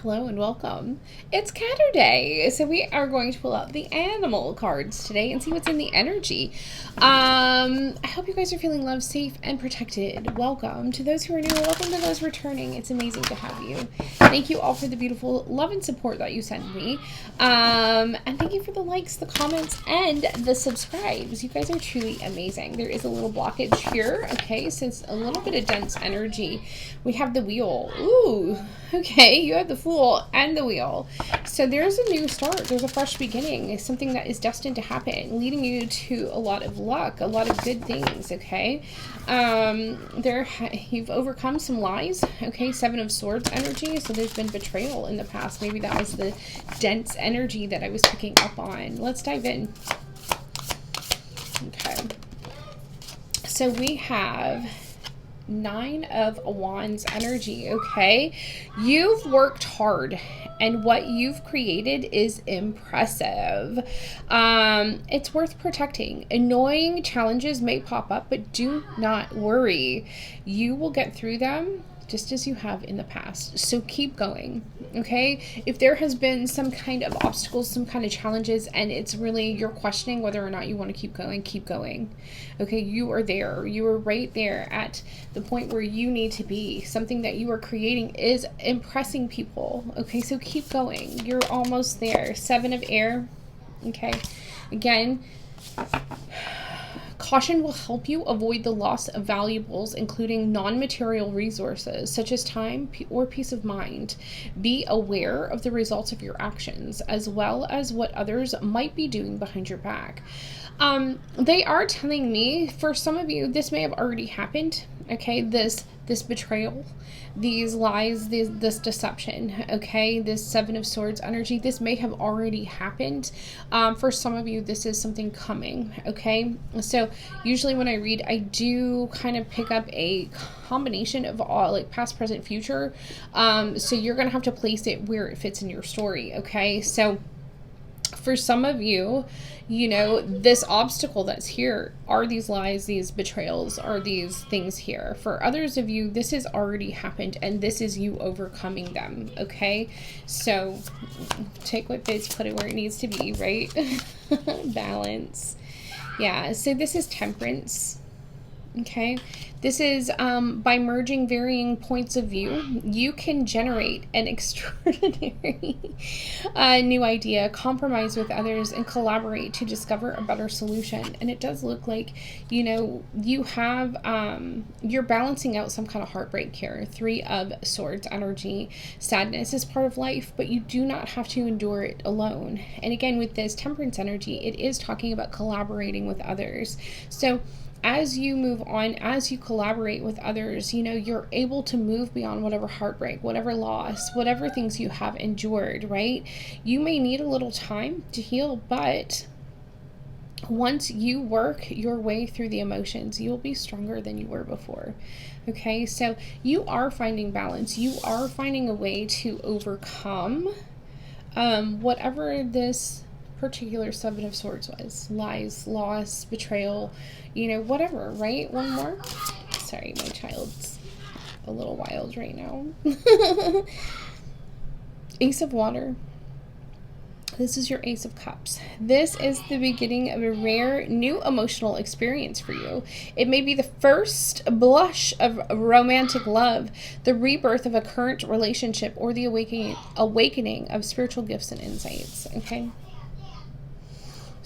Hello and welcome. It's Caturday, so we are going to pull out the animal cards today and see what's in the energy. I hope you guys are feeling loved, safe, and protected. Welcome to those who are new. Welcome to those returning. It's amazing to have you. Thank you all for the beautiful love and support that you send me. And thank you for the likes, the comments, and the subscribes. You guys are truly amazing. There is a little blockage here. Okay, so it's a little bit of dense energy. We have the wheel. Ooh, okay, you have the Fool and the Wheel. So there's a new start. There's a fresh beginning. It's something that is destined to happen, leading you to a lot of luck, a lot of good things, okay? You've overcome some lies, okay? Seven of Swords energy. So there's been betrayal in the past. Maybe that was the dense energy that I was picking up on. Let's dive in. Okay. So we have Nine of Wands energy, okay? You've worked hard and what you've created is impressive. It's worth protecting. Annoying challenges may pop up, but do not worry. You will get through them just as you have in the past. So keep going, okay? If there has been some kind of obstacles, some kind of challenges, and it's really, you're questioning whether or not you want to keep going, okay? You are there. You are right there at the point where you need to be. Something that you are creating is impressing people, okay? So keep going. You're almost there. Seven of Air, okay? Again, caution will help you avoid the loss of valuables, including non-material resources, such as time or peace of mind. Be aware of the results of your actions, as well as what others might be doing behind your back. They are telling me, for some of you, this may have already happened, okay? This betrayal, these lies, this deception, okay? This Seven of Swords energy, this may have already happened. For some of you, this is something coming, okay? So usually when I read, I do kind of pick up a combination of all, like past, present, future. So you're going to have to place it where it fits in your story, okay? So for some of you, you know, this obstacle that's here are these lies, these betrayals, are these things here. For others of you, this has already happened and this is you overcoming them, okay? So take what fits, put it where it needs to be, right? Balance. Yeah, so this is Temperance, okay? This is by merging varying points of view, you can generate an extraordinary new idea, compromise with others, and collaborate to discover a better solution. And it does look like, you know, you have, you're balancing out some kind of heartbreak here. Three of Swords energy. Sadness is part of life, but you do not have to endure it alone. And again, with this Temperance energy, it is talking about collaborating with others. So as you move on, as you collaborate with others, you know, you're able to move beyond whatever heartbreak, whatever loss, whatever things you have endured, right? You may need a little time to heal, but once you work your way through the emotions, you'll be stronger than you were before, okay? So you are finding balance. You are finding a way to overcome whatever this particular Seven of Swords was. Lies, loss, betrayal, you know, whatever, right? One more. Sorry, my child's a little wild right now. Ace of Water. This is your Ace of Cups. This is the beginning of a rare new emotional experience for you. It may be the first blush of romantic love, the rebirth of a current relationship, or the awakening of spiritual gifts and insights, okay?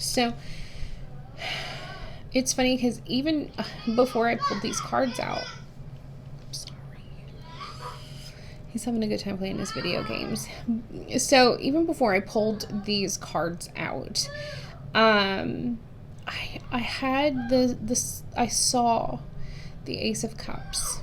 So it's funny because even before I pulled these cards out, sorry, he's having a good time playing his video games. So even before I pulled these cards out, I had I saw the Ace of Cups.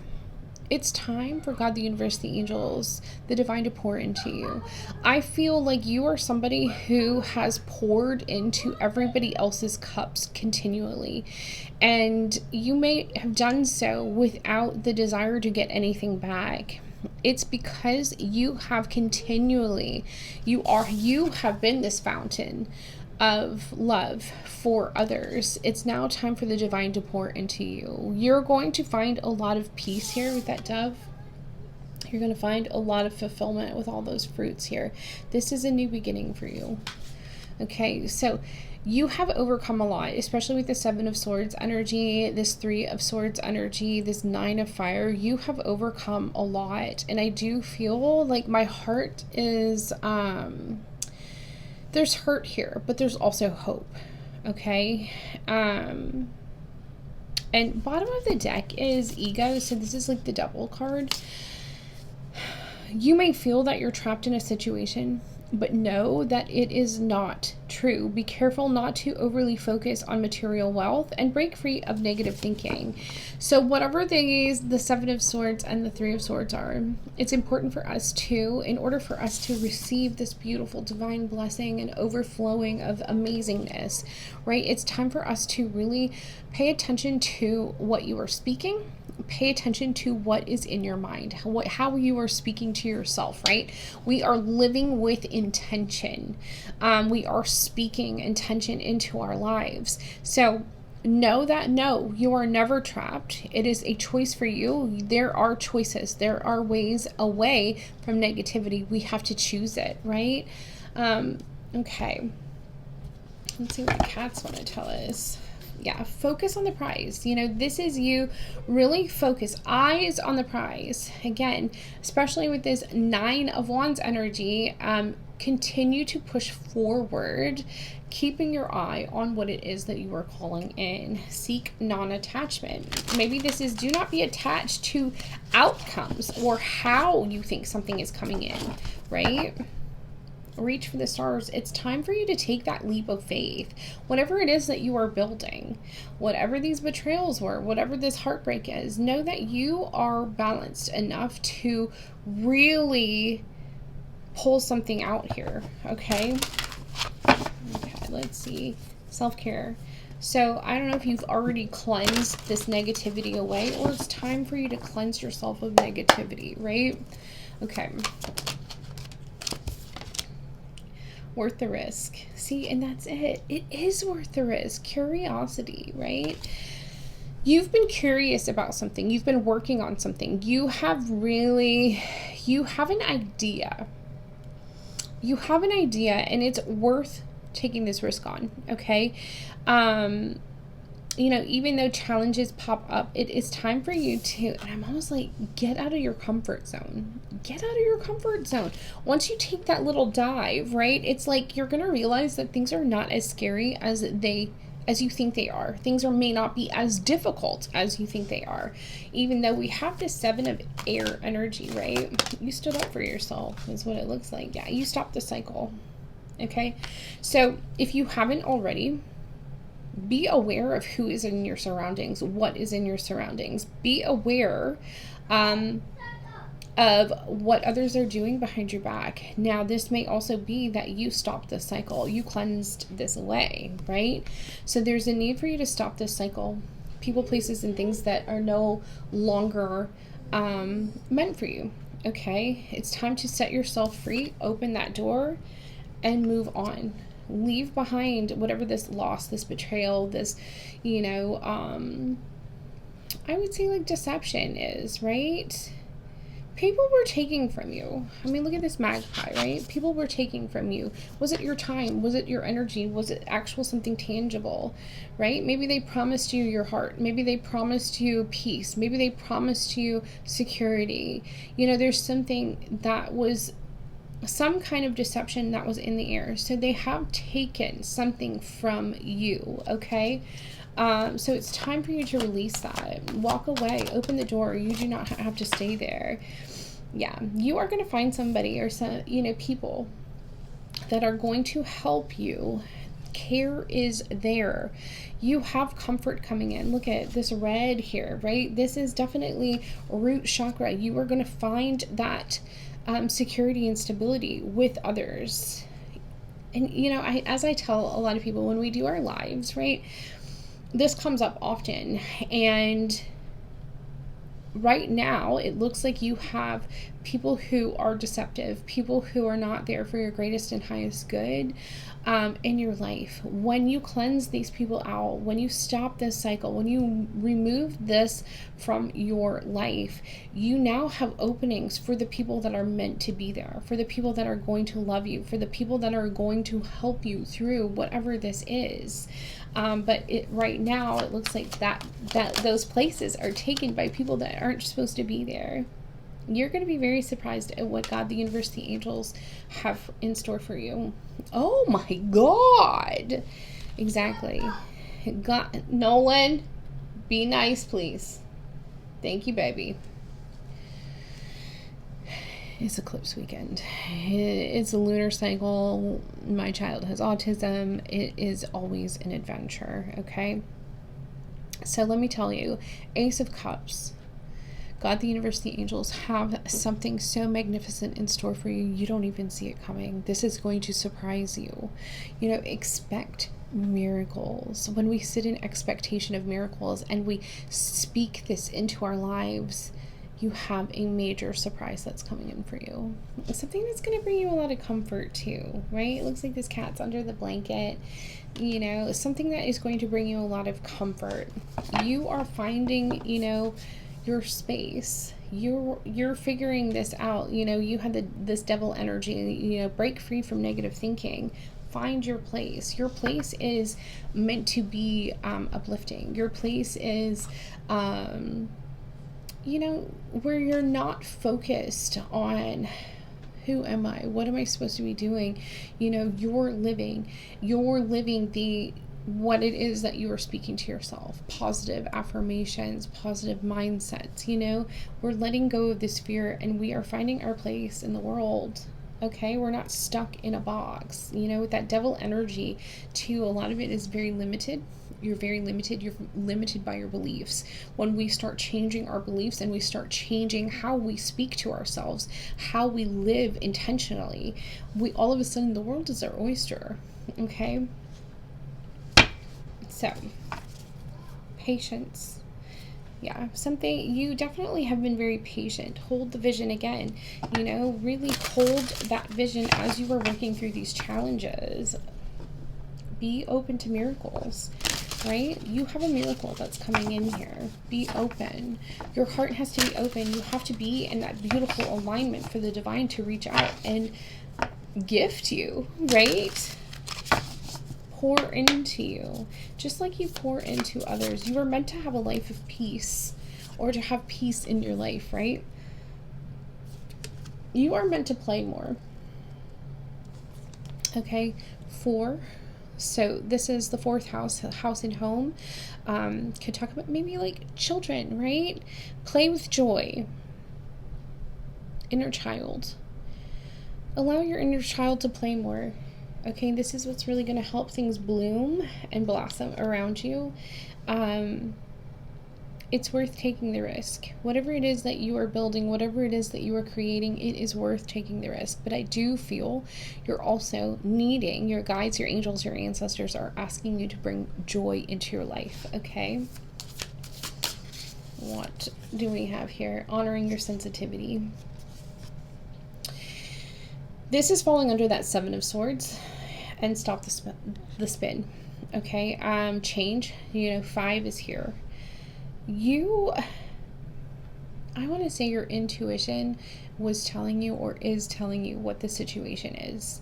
It's time for God, the universe, the angels, the divine to pour into you. I feel like you are somebody who has poured into everybody else's cups continually. And you may have done so without the desire to get anything back. It's because you have continually, you have been this fountain of love for others. It's now time for the divine to pour into you. You're going to find a lot of peace here with that dove. You're going to find a lot of fulfillment with all those fruits here. This is a new beginning for you. Okay, so you have overcome a lot, especially with the Seven of Swords energy, this Three of Swords energy, this Nine of Fire. You have overcome a lot, and I do feel like my heart is, there's hurt here, but there's also hope, okay? And bottom of the deck is Ego, so this is like the Devil card. You may feel that you're trapped in a situation, but know that it is not true. Be careful not to overly focus on material wealth and break free of negative thinking. So whatever the Seven of Swords and the Three of Swords are, it's important for us to, in order for us to receive this beautiful divine blessing and overflowing of amazingness, right? It's time for us to really pay attention to what you are speaking. Pay attention to what is in your mind, how you are speaking to yourself, right? We are living with intention. We are speaking intention into our lives. So know that, no, you are never trapped. It is a choice for you. There are choices. There are ways away from negativity. We have to choose it, right? Okay. Let's see what the cats want to tell us. Yeah, focus on the prize. You know, this is you. Really focus. Eyes on the prize. Again, especially with this Nine of Wands energy, continue to push forward, keeping your eye on what it is that you are calling in. Seek non-attachment. Maybe this is do not be attached to outcomes or how you think something is coming in, right? Reach for the stars. It's time for you to take that leap of faith. Whatever it is that you are building, whatever these betrayals were, whatever this heartbreak is, know that you are balanced enough to really pull something out here, okay? Okay, let's see. Self-care. So I don't know if you've already cleansed this negativity away, or it's time for you to cleanse yourself of negativity, right? Okay. Worth the risk. See, and that's it. It is worth the risk. Curiosity, right? You've been curious about something. You've been working on something. You have an idea. You have an idea, and it's worth taking this risk on, okay? You know, even though challenges pop up, it is time for you to, and I'm almost like, get out of your comfort zone. Get out of your comfort zone. Once you take that little dive, right, it's like you're going to realize that things are not as scary as you think they are. Things may not be as difficult as you think they are. Even though we have this Seven of Air energy, right? You stood up for yourself is what it looks like. Yeah, you stopped the cycle. Okay? So if you haven't already, be aware of who is in your surroundings, what is in your surroundings. Be aware of what others are doing behind your back. Now, this may also be that you stopped this cycle. You cleansed this away, right? So there's a need for you to stop this cycle. People, places, and things that are no longer meant for you, okay? It's time to set yourself free, open that door, and move on. Leave behind whatever this loss, this betrayal, this, you know, I would say like deception is, right? People were taking from you. I mean, look at this magpie, right? People were taking from you. Was it your time? Was it your energy? Was it actual something tangible, right? Maybe they promised you your heart. Maybe they promised you peace. Maybe they promised you security. You know, there's something that was some kind of deception that was in the air. So they have taken something from you, okay? So it's time for you to release that. Walk away. Open the door. You do not have to stay there. Yeah, you are going to find somebody or some, you know, people that are going to help you. Care is there. You have comfort coming in. Look at this red here, right? This is definitely root chakra. You are going to find that security and stability with others. And, you know, as I tell a lot of people when we do our lives, right, this comes up often. And right now, it looks like you have people who are deceptive, people who are not there for your greatest and highest good in your life. When you cleanse these people out, when you stop this cycle, when you remove this from your life, you now have openings for the people that are meant to be there, for the people that are going to love you, for the people that are going to help you through whatever this is. But right now it looks like that those places are taken by people that aren't supposed to be there. You're going to be very surprised at what God, the universe, the angels have in store for you. Oh my God. Exactly. God, Nolan, be nice, please. Thank you, baby. It's eclipse weekend. It's a lunar cycle. My child has autism. It is always an adventure, okay? So let me tell you, Ace of Cups, God, the universe, the angels have something so magnificent in store for you. You don't even see it coming. This is going to surprise you. You know, expect miracles. When we sit in expectation of miracles and we speak this into our lives, you have a major surprise that's coming in for you. Something that's going to bring you a lot of comfort too, right? It looks like this cat's under the blanket. You know, something that is going to bring you a lot of comfort. You are finding, you know, your space. You're figuring this out. You know, you had this devil energy, you know, break free from negative thinking. Find your place. Your place is meant to be uplifting. Your place is you know, where you're not focused on who am I? What am I supposed to be doing? You know, you're living the what it is that you are speaking to yourself. Positive affirmations, positive mindsets, you know. We're letting go of this fear and we are finding our place in the world. Okay, we're not stuck in a box. You know, with that devil energy too, a lot of it is very limited. You're very limited. You're limited by your beliefs. When we start changing our beliefs and we start changing how we speak to ourselves, how we live intentionally, we all of a sudden the world is our oyster. Okay? So, patience. Yeah, something, you definitely have been very patient. Hold the vision again. You know, really hold that vision as you are working through these challenges. Be open to miracles, right? You have a miracle that's coming in here. Be open. Your heart has to be open. You have to be in that beautiful alignment for the divine to reach out and gift you, right? Pour into you, just like you pour into others. You are meant to have a life of peace, or to have peace in your life, right? You are meant to play more. Okay, 4. So this is the 4th house and home. Could talk about maybe like children, right? Play with joy. Inner child. Allow your inner child to play more. Okay, this is what's really going to help things bloom and blossom around you. It's worth taking the risk. Whatever it is that you are building, whatever it is that you are creating, it is worth taking the risk. But I do feel you're also needing, your guides, your angels, your ancestors are asking you to bring joy into your life, okay? What do we have here? Honoring your sensitivity. This is falling under that 7 of Swords. And stop the spin. Okay, change. You know, 5 is here. I want to say your intuition was telling you or is telling you what the situation is.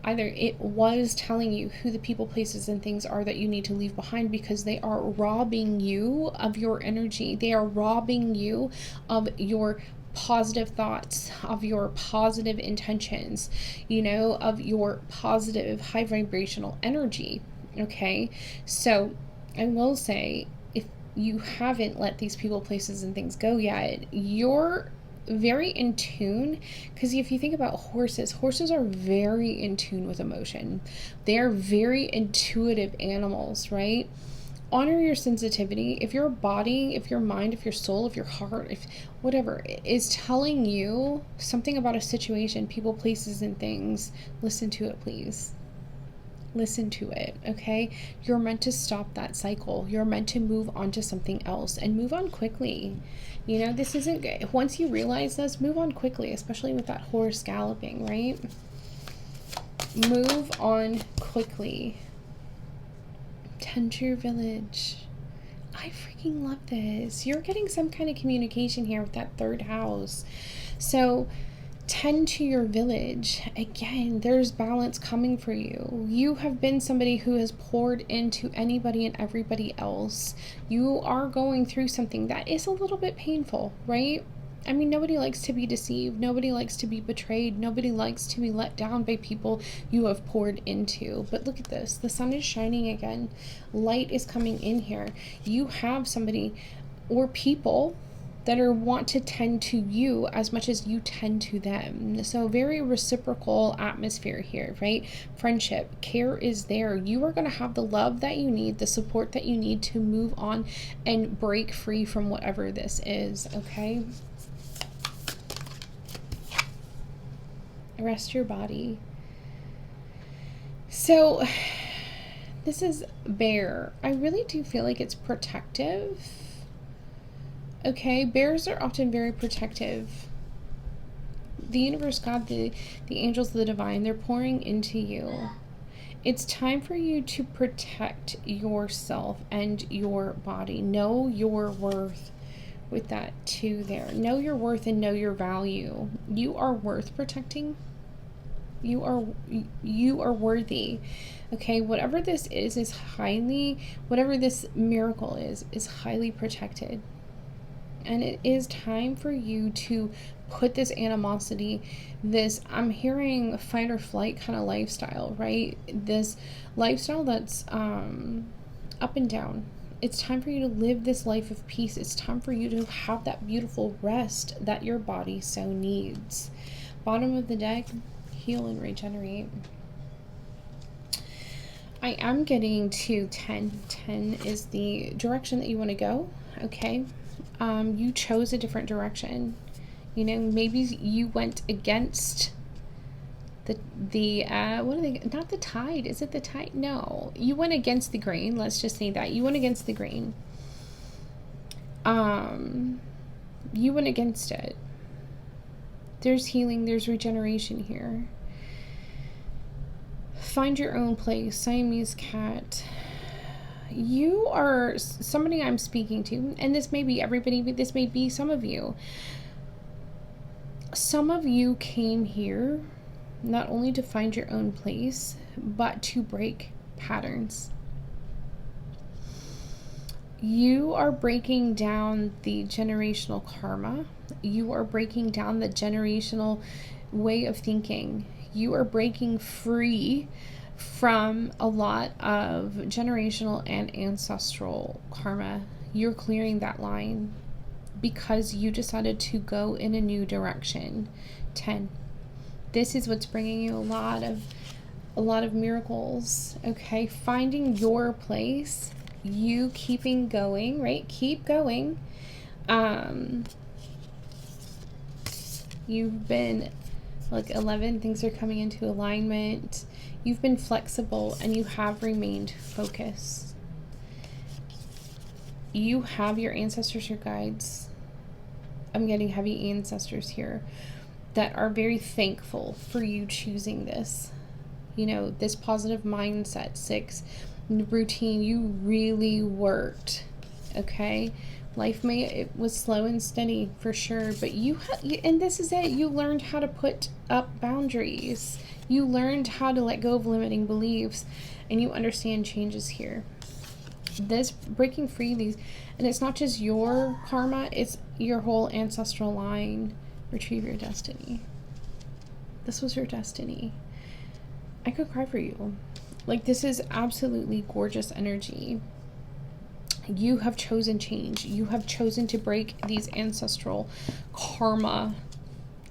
Either it was telling you who the people, places, and things are that you need to leave behind because they are robbing you of your energy. They are robbing you of your positive thoughts, of your positive intentions, you know, of your positive high vibrational energy. Okay, so I will say, if you haven't let these people, places, and things go yet, you're very in tune, because if you think about horses are very in tune with emotion. They are very intuitive animals, right? Honor your sensitivity. If your body, if your mind, if your soul, if your heart, if whatever is telling you something about a situation, people, places, and things, listen to it, please. listen to it, okay? You're meant to stop that cycle. You're meant to move on to something else and move on quickly. You know, this isn't good. Once you realize this, move on quickly, especially with that horse galloping, right? Move on quickly. Tend to your village. I freaking love this. You're getting some kind of communication here with that third house. So tend to your village. Again, there's balance coming for you. You have been somebody who has poured into anybody and everybody else. You are going through something that is a little bit painful, right? I mean, nobody likes to be deceived. Nobody likes to be betrayed. Nobody likes to be let down by people you have poured into. But look at this. The sun is shining again. Light is coming in here. You have somebody or people that want to tend to you as much as you tend to them. So very reciprocal atmosphere here, right? Friendship, care is there. You are going to have the love that you need, the support that you need to move on and break free from whatever this is, okay? Rest your body. So this is bear. I really do feel like it's protective. Okay, bears are often very protective. The universe, God, the angels, the divine, they're pouring into you. It's time for you to protect yourself and your body. Know your worth with that too there. Know your worth and know your value. You are worth protecting. You are worthy. Okay, whatever this is highly, whatever this miracle is highly protected. And it is time for you to put this animosity, this, I'm hearing fight or flight kind of lifestyle, right? This lifestyle that's up and down. It's time for you to live this life of peace. It's time for you to have that beautiful rest that your body so needs. Bottom of the deck, heal and regenerate. I am getting to 10. 10 is the direction that you want to go, okay? You chose a different direction. You know, maybe you went against the what are they, not the tide, is it the tide? No, you went against the grain. Let's just say that you went against the grain. You went against it. There's healing, there's regeneration here. Find your own place. Siamese cat. You are somebody I'm speaking to, and this may be everybody, but this may be some of you. Some of you came here not only to find your own place, but to break patterns. You are breaking down the generational karma. You are breaking down the generational way of thinking. You are breaking free from a lot of generational and ancestral karma. You're clearing that line because you decided to go in a new direction. 10. This is what's bringing you a lot of miracles, okay? Finding your place, you keeping going, right? Keep going. You've been like 11, things are coming into alignment. You've been flexible and you have remained focused. You have your ancestors, your guides. I'm getting heavy ancestors here that are very thankful for you choosing this. You know, this positive mindset. 6, routine. You really worked, okay? Life it was slow and steady for sure, but and this is it. You learned how to put up boundaries. You learned how to let go of limiting beliefs, and you understand changes here. This breaking free these, and it's not just your karma, it's your whole ancestral line. Retrieve your destiny. This was your destiny. I could cry for you. Like, this is absolutely gorgeous energy. You have chosen change. You have chosen to break these ancestral karma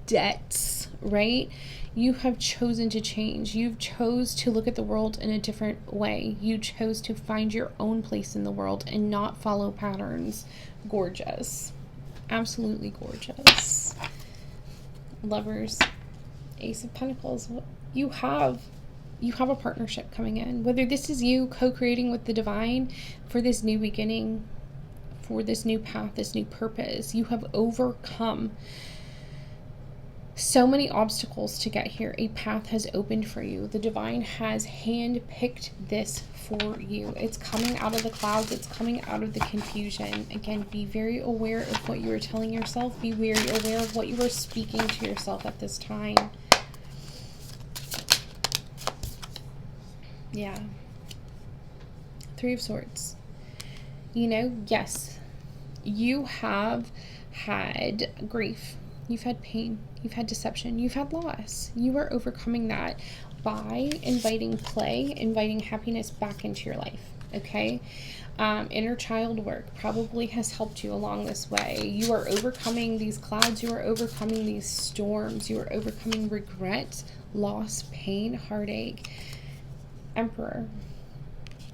debts, right? You have chosen to change. You've chose to look at the world in a different way. You chose to find your own place in the world and not follow patterns. Gorgeous. Absolutely gorgeous. Lovers. Ace of Pentacles. You have You have a partnership coming in, whether this is you co-creating with the divine for this new beginning, for this new path, this new purpose. You have overcome so many obstacles to get here. A path has opened for you. The divine has handpicked this for you. It's coming out of the clouds. It's coming out of the confusion. Again, be very aware of what you are telling yourself. Be very aware of what you are speaking to yourself at this time. Yeah. Three of Swords. You know, yes, you have had grief. You've had pain. You've had deception. You've had loss. You are overcoming that by inviting play, inviting happiness back into your life. Okay? Inner child work probably has helped you along this way. You are overcoming these clouds. You are overcoming these storms. You are overcoming regret, loss, pain, heartache. Emperor,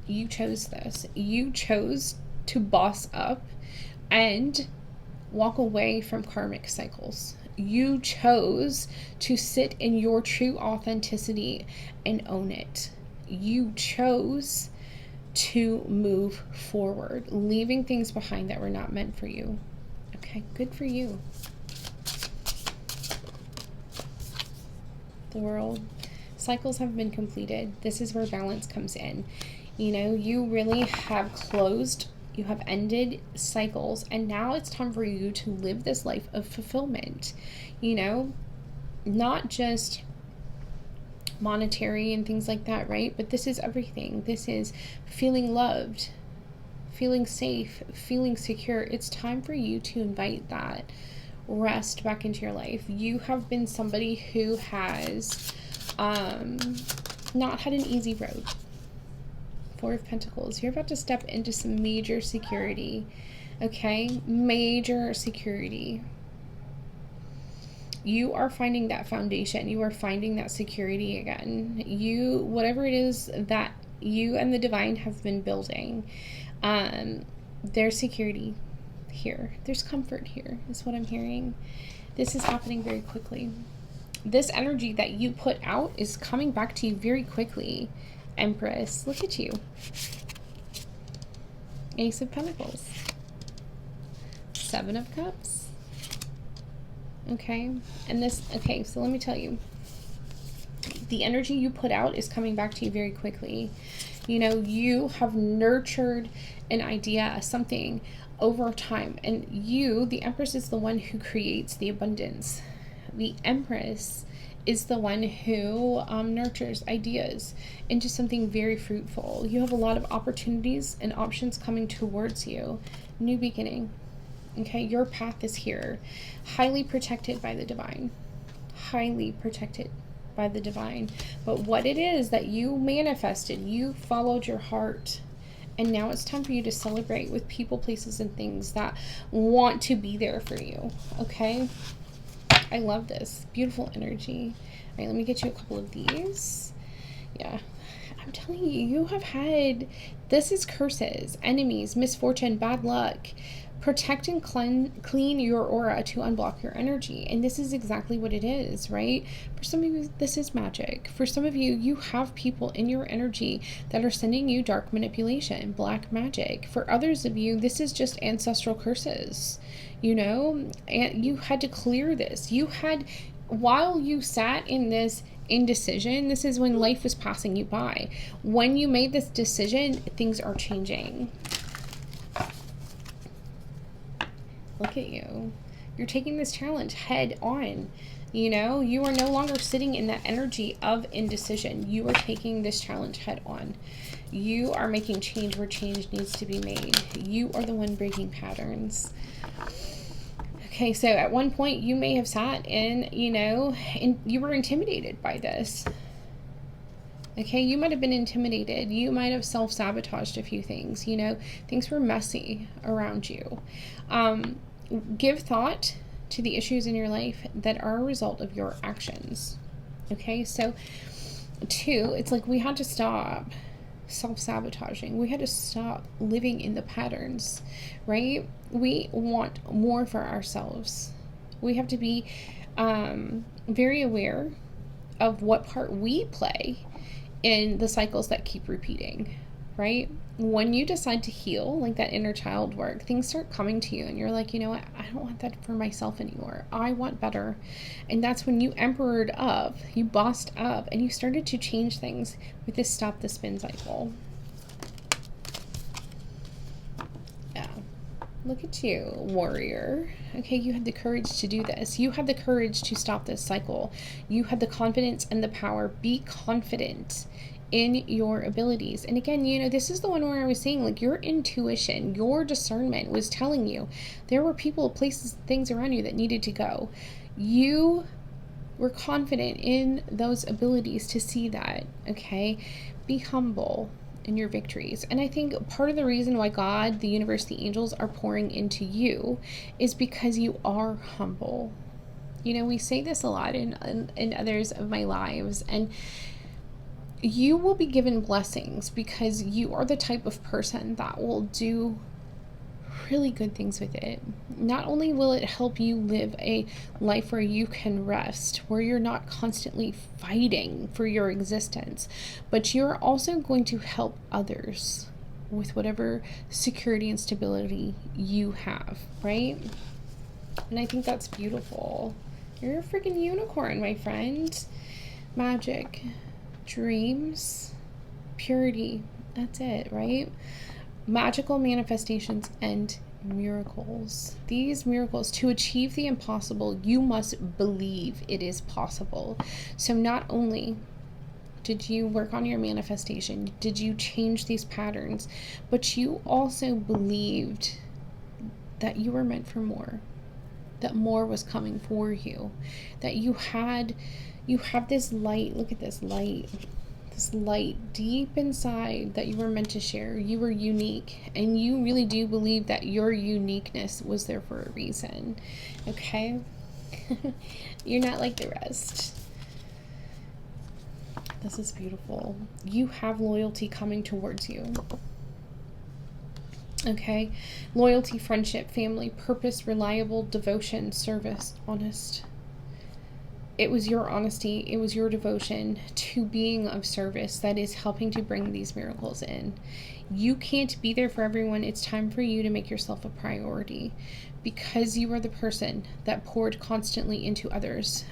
you chose this. You chose to boss up and walk away from karmic cycles. You chose to sit in your true authenticity and own it. You chose to move forward, leaving things behind that were not meant for you. Okay, good for you. The World. Cycles have been completed. This is where balance comes in. You know, you really have closed, you have ended cycles, and now it's time for you to live this life of fulfillment. You know, not just monetary and things like that, right? But this is everything. This is feeling loved, feeling safe, feeling secure. It's time for you to invite that rest back into your life. You have been somebody who has not had an easy road. Four of Pentacles. You're about to step into some major security. Okay? Major security. You are finding that foundation. You are finding that security again. You, whatever it is that you and the divine have been building, there's security here. There's comfort here, is what I'm hearing. This is happening very quickly. This energy that you put out is coming back to you very quickly. Empress, look at you. Ace of Pentacles. Seven of Cups. Okay, and this, okay, so let me tell you. The energy you put out is coming back to you very quickly. You know, you have nurtured an idea, something over time, and you, the Empress, is the one who creates the abundance. The Empress is the one who nurtures ideas into something very fruitful. You have a lot of opportunities and options coming towards you. New beginning. Okay, your path is here. Highly protected by the divine. Highly protected by the divine. But what it is that you manifested, you followed your heart. And now it's time for you to celebrate with people, places, and things that want to be there for you. Okay? I love this. Beautiful energy. All right, let me get you a couple of these. Yeah. I'm telling you, you have had, this is curses, enemies, misfortune, bad luck. Protect and clean your aura to unblock your energy. And this is exactly what it is, right? For some of you, this is magic. For some of you, you have people in your energy that are sending you dark manipulation, black magic. For others of you, this is just ancestral curses, you know? And you had to clear this. You had, while you sat in this indecision, this is when life was passing you by. When you made this decision, things are changing. Look at you. You're taking this challenge head on. You know, you are no longer sitting in that energy of indecision. You are taking this challenge head on. You are making change where change needs to be made. You are the one breaking patterns. Okay, so at one point you may have sat in, you know, and you were intimidated by this. Okay, you might have been intimidated. You might have self-sabotaged a few things, you know. Things were messy around you. Give thought to the issues in your life that are a result of your actions. Okay, so two, it's like we had to stop self-sabotaging. We had to stop living in the patterns, right? We want more for ourselves. We have to be very aware of what part we play in the cycles that keep repeating, right? When you decide to heal, like that inner child work, things start coming to you and you're like, you know what, I don't want that for myself anymore. I want better. And that's when you emperored up, you bossed up, and you started to change things with this stop the spin cycle. Yeah. Look at you, warrior. Okay, you had the courage to do this. You had the courage to stop this cycle. You had the confidence and the power. Be confident in your abilities. And again, you know, this is the one where I was saying, like, your intuition, your discernment was telling you there were people, places, things around you that needed to go. You were confident in those abilities to see that, okay? Be humble in your victories. And I think part of the reason why God, the universe, the angels are pouring into you is because you are humble. You know, we say this a lot in others of my lives, and you will be given blessings because you are the type of person that will do really good things with it. Not only will it help you live a life where you can rest, where you're not constantly fighting for your existence, but you're also going to help others with whatever security and stability you have, right? And I think that's beautiful. You're a freaking unicorn, my friend. Magic, dreams, purity, that's it, right? Magical manifestations and miracles. These miracles, to achieve the impossible, you must believe it is possible. So not only did you work on your manifestation, did you change these patterns, but you also believed that you were meant for more, that more was coming for you, that you have this light. Look at this light deep inside that you were meant to share. You were unique, and you really do believe that your uniqueness was there for a reason, okay? You're not like the rest. This is beautiful. You have loyalty coming towards you, okay? Loyalty, friendship, family, purpose, reliable, devotion, service, honest. It was your honesty, it was your devotion to being of service that is helping to bring these miracles in. You can't be there for everyone. It's time for you to make yourself a priority, because you are the person that poured constantly into others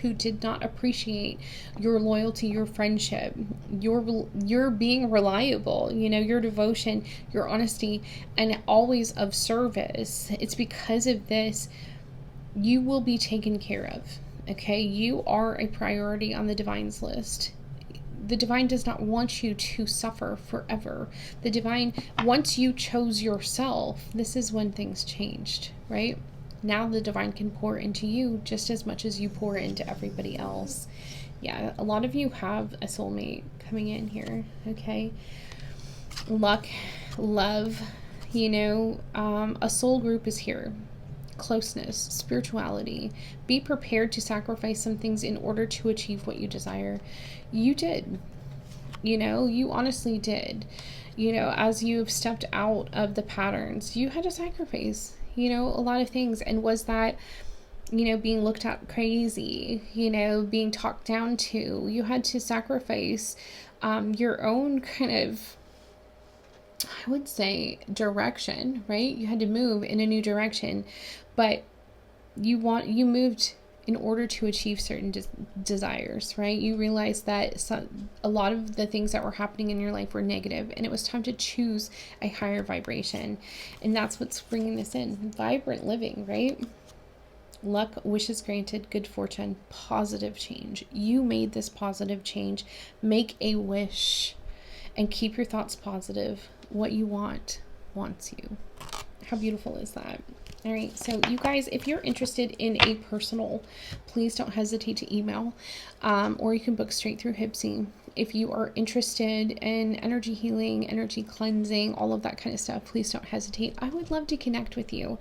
who did not appreciate your loyalty, your friendship, your being reliable, you know, your devotion, your honesty, and always of service. It's because of this you will be taken care of. Okay, you are a priority on the divine's list. The divine does not want you to suffer forever. The divine, once you chose yourself, this is when things changed, right? Now the divine can pour into you just as much as you pour into everybody else. Yeah, a lot of you have a soulmate coming in here, okay? Luck, love, you know, a soul group is here. Closeness, spirituality. Be prepared to sacrifice some things in order to achieve what you desire. You did. You know, you honestly did. You know, as you've stepped out of the patterns, you had to sacrifice, you know, a lot of things. And was that, you know, being looked at crazy, you know, being talked down to? You had to sacrifice your own kind of, I would say, direction, right? You had to move in a new direction, but you moved in order to achieve certain desires, right? You realized that a lot of the things that were happening in your life were negative, and it was time to choose a higher vibration. And that's what's bringing this in. Vibrant living, right? Luck, wishes granted, good fortune, positive change. You made this positive change. Make a wish and keep your thoughts positive. What you want wants you. How beautiful is that? All right, so you guys, if you're interested in a personal, please don't hesitate to email, or you can book straight through Hipsy. If you are interested in energy healing, energy cleansing, all of that kind of stuff, please don't hesitate. I would love to connect with you.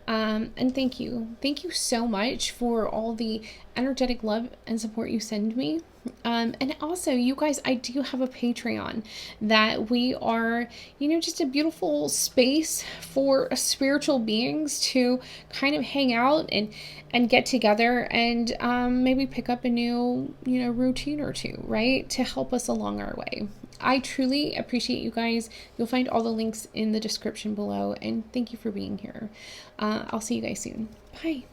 And thank you. Thank you so much for all the energetic love and support you send me. And also, you guys, I do have a Patreon that we are, you know, just a beautiful space for spiritual beings to kind of hang out and get together and maybe pick up a new, you know, routine or two, right? To help help us along our way. I truly appreciate you guys. You'll find all the links in the description below, and thank you for being here. I'll see you guys soon. Bye.